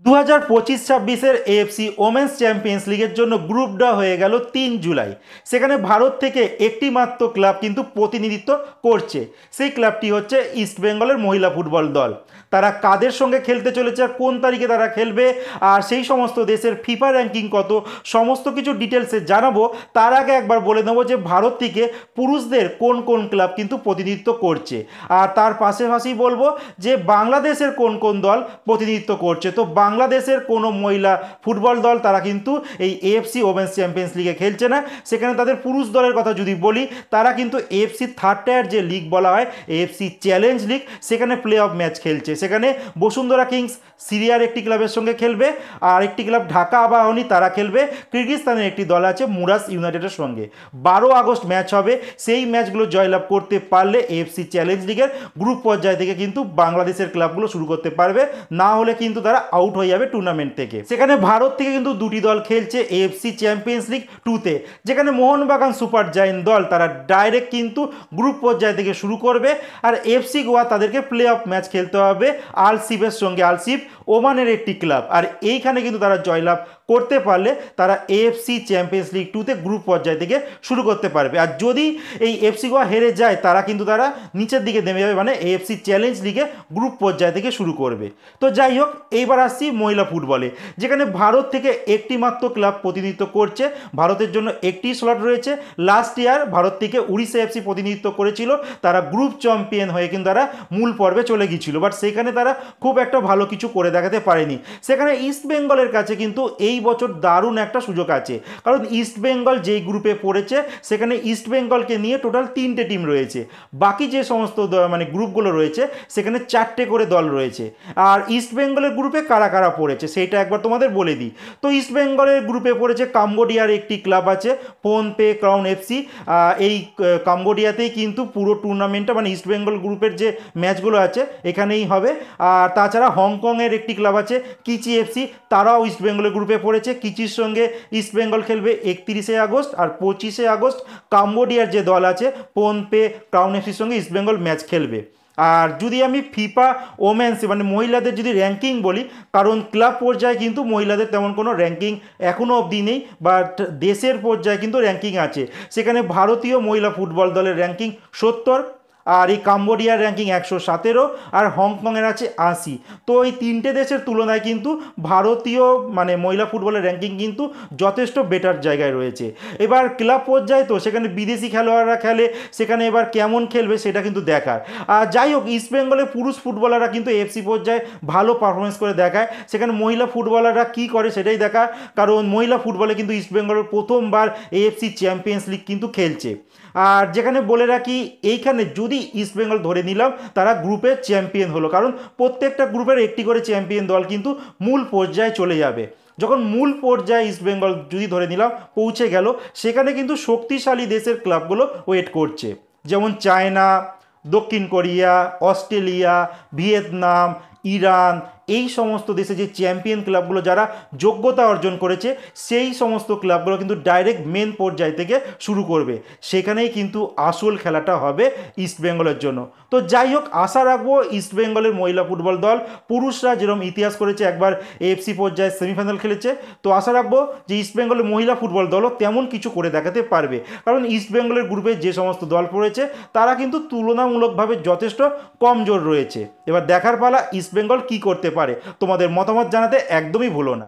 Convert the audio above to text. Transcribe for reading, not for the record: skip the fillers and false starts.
2025-26 AFC women's champions লিগের জন্য group draw হয়ে গেল 3 জুলাই। সেখানে ভারত থেকে একটি মাত্র ক্লাব কিন্তু প্রতিনিধিত্ব করছে। সেই ক্লাবটি হচ্ছে ইস্টবেঙ্গলের মহিলা ফুটবল দল। তারা কাদের সঙ্গে খেলতে চলেছে আর কোন তারিখে তারা খেলবে আর সেই সমস্ত দেশের ফিফা র্যাঙ্কিং কত, সমস্ত কিছু ডিটেলসে জানাবো। তার আগে একবার বলে নেবো যে ভারত থেকে পুরুষদের কোন কোন ক্লাব কিন্তু প্রতিনিধিত্ব করছে, আর তার পাশাপাশি বলবো যে বাংলাদেশের কোন কোন দল প্রতিনিধিত্ব করছে। তো বাংলাদেশের কোনো মহিলা ফুটবল দল তারা কিন্তু এই এএফসি ওমেন্স চ্যাম্পিয়ন্স লিগে খেলছে না। সেখানে তাদের পুরুষ দলের কথা যদি বলি, তারা কিন্তু এএফসি থার্ড টায়ার যে লিগ বলা হয় এএফসি চ্যালেঞ্জ লিগ, সেখানে প্লে অফ ম্যাচ খেলছে। সেখানে বসুন্ধরা কিংস সিরিয়ার একটি ক্লাবের সঙ্গে খেলবে, আর একটি ক্লাব ঢাকা আবাহনী তারা খেলবে কিরগিজস্তানের একটি দল আছে মুরাস ইউনাইটেডের সঙ্গে। 12 আগস্ট ম্যাচ হবে। সেই ম্যাচগুলো জয়লাভ করতে পারলে এএফসি চ্যালেঞ্জ লিগের গ্রুপ পর্যায় থেকে কিন্তু বাংলাদেশের ক্লাবগুলো শুরু করতে পারবে, না হলে কিন্তু তারা আউট হয়ে যাবে টুর্নামেন্ট থেকে। সেখানে ভারত থেকে কিন্তু দুটি দল খেলছে এএফসি চ্যাম্পিয়ন্স লিগ 2-তে, যেখানে মোহনবাগান সুপার জায়েন্ট দল তারা ডাইরেক্ট কিন্তু গ্রুপ পর্যায় থেকে শুরু করবে, আর এফসি গোয়া তাদেরকে প্লে অফ ম্যাচ খেলতে হবে আল সিফের সঙ্গে। আল সিফ ওমানের একটি ক্লাব, আর এইখানে কিন্তু তারা জয়লাভ করতে পারলে তারা এএফসি চ্যাম্পিয়ন্স লিগ 2-তে গ্রুপ পর্যায় থেকে শুরু করতে পারবে। আর যদি এই এফসি গোয়া হেরে যায় তারা কিন্তু তারা নিচের দিকে নেমে যাবে, মানে এএফসি চ্যালেঞ্জ লিগে গ্রুপ পর্যায় থেকে শুরু করবে। তো যাই হোক, এইবার আসছি মহিলা ফুটবলে, যেখানে ভারত থেকে একটি মাত্র ক্লাব প্রতিনিধিত্ব করছে। ভারতের জন্য একটি স্লট রয়েছে। লাস্ট ইয়ার ভারত থেকে উড়িষ্যা এফসি প্রতিনিধিত্ব করেছিল, তারা গ্রুপ চ্যাম্পিয়ন হয়ে কিন্তু তারা মূল পর্বে চলে গিয়েছিল, বাট সেখানে তারা খুব একটা ভালো কিছু করে দেখাতে পারেনি। সেখানে ইস্টবেঙ্গলের কাছে কিন্তু এই বছর দারুণ একটা সুযোগ আছে, কারণ ইস্টবেঙ্গল যেই গ্রুপে পড়েছে সেখানে ইস্টবেঙ্গলকে নিয়ে টোটাল 3টে টিম রয়েছে। বাকি যে সমস্ত মানে গ্রুপগুলো রয়েছে সেখানে 4টে করে দল রয়েছে। আর ইস্টবেঙ্গলের গ্রুপে কারা কারা পড়েছে সেইটা একবার তোমাদের বলে দিই। তো ইস্টবেঙ্গলের গ্রুপে পড়েছে কাম্বোডিয়ার একটি ক্লাব আছে ফোনপে ক্রাউন এফসি। এই কাম্বোডিয়াতেই কিন্তু পুরো টুর্নামেন্টটা, মানে ইস্টবেঙ্গল গ্রুপের যে ম্যাচগুলো আছে এখানেই হবে। আর তাছাড়া হংকংয়ের একটি ক্লাব আছে কিচি এফসি, তারাও ইস্টবেঙ্গলের গ্রুপে পড়েছে। কিচির সঙ্গে ইস্টবেঙ্গল খেলবে 31 আগস্ট, আর 25 আগস্ট কাম্বোডিয়ার যে দল আছে ফোনপে ক্রাউন এফসির সঙ্গে ইস্টবেঙ্গল ম্যাচ খেলবে। আর যদি আমি ফিফা ওমেন্স মানে মহিলাদের যদি র্যাঙ্কিং বলি, কারণ ক্লাব পর্যায়ে কিন্তু মহিলাদের তেমন কোনো র্যাঙ্কিং এখনও অবধি নেই, বাট দেশের পর্যায়ে কিন্তু র্যাঙ্কিং আছে। সেখানে ভারতীয় মহিলা ফুটবল দলের র্যাঙ্কিং 70, আর এই কাম্বোডিয়ার র্যাঙ্কিং 117, আর হংকংয়ের আছে 80। তো এই 3টে দেশের তুলনায় কিন্তু ভারতীয় মানে মহিলা ফুটবলের র্যাঙ্কিং কিন্তু যথেষ্ট বেটার জায়গায় রয়েছে। এবার ক্লাব পর্যায়ে তো সেখানে বিদেশি খেলোয়াড়রা খেলে, সেখানে এবার কেমন খেলবে সেটা কিন্তু দেখার। আর যাই হোক, ইস্টবেঙ্গলের পুরুষ ফুটবলাররা কিন্তু এফসি পর্যায়ে ভালো পারফরমেন্স করে দেখায়। সেখানে মহিলা ফুটবলাররা কী করে সেটাই দেখা, কারণ মহিলা ফুটবলে কিন্তু ইস্টবেঙ্গলের প্রথমবার এএফসি চ্যাম্পিয়ন্স লিগ কিন্তু খেলছে। আর যেখানে বলে রাখি, এইখানে যদি ইস্টবেঙ্গল ধরে নিলাম তারা গ্রুপের চ্যাম্পিয়ন হলো, কারণ প্রত্যেকটা গ্রুপের একটি করে চ্যাম্পিয়ন দল কিন্তু মূল পর্যায়ে চলে যাবে। যখন মূল পর্যায়ে ইস্টবেঙ্গল যদি ধরে নিলাম পৌঁছে গেল, সেখানে কিন্তু শক্তিশালী দেশের ক্লাবগুলো ওয়েট করছে, যেমন চায়না, দক্ষিণ কোরিয়া, অস্ট্রেলিয়া, ভিয়েতনাম, ইরান। এই সমস্ত দেশে যে চ্যাম্পিয়ন ক্লাবগুলো যারা যোগ্যতা অর্জন করেছে, সেই সমস্ত ক্লাবগুলো কিন্তু ডাইরেক্ট মেন পর্যায় থেকে শুরু করবে। সেখানেই কিন্তু আসল খেলাটা হবে ইস্টবেঙ্গলের জন্য। তো যাই হোক, আশা রাখবো ইস্টবেঙ্গলের মহিলা ফুটবল দল, পুরুষরা যেরকম ইতিহাস করেছে একবার এএফসি পর্যায়ে সেমিফাইনাল খেলেছে, তো আশা রাখবো যে ইস্টবেঙ্গলের মহিলা ফুটবল দলও তেমন কিছু করে দেখাতে পারবে, কারণ ইস্টবেঙ্গলের গ্রুপে যে সমস্ত দল পড়েছে তারা কিন্তু তুলনামূলকভাবে যথেষ্ট কমজোর রয়েছে। এবার দেখার পালা ইস্টবেঙ্গল কী করতে পারে। তোমাদের মতামত জানাতে একদমই ভুলো না।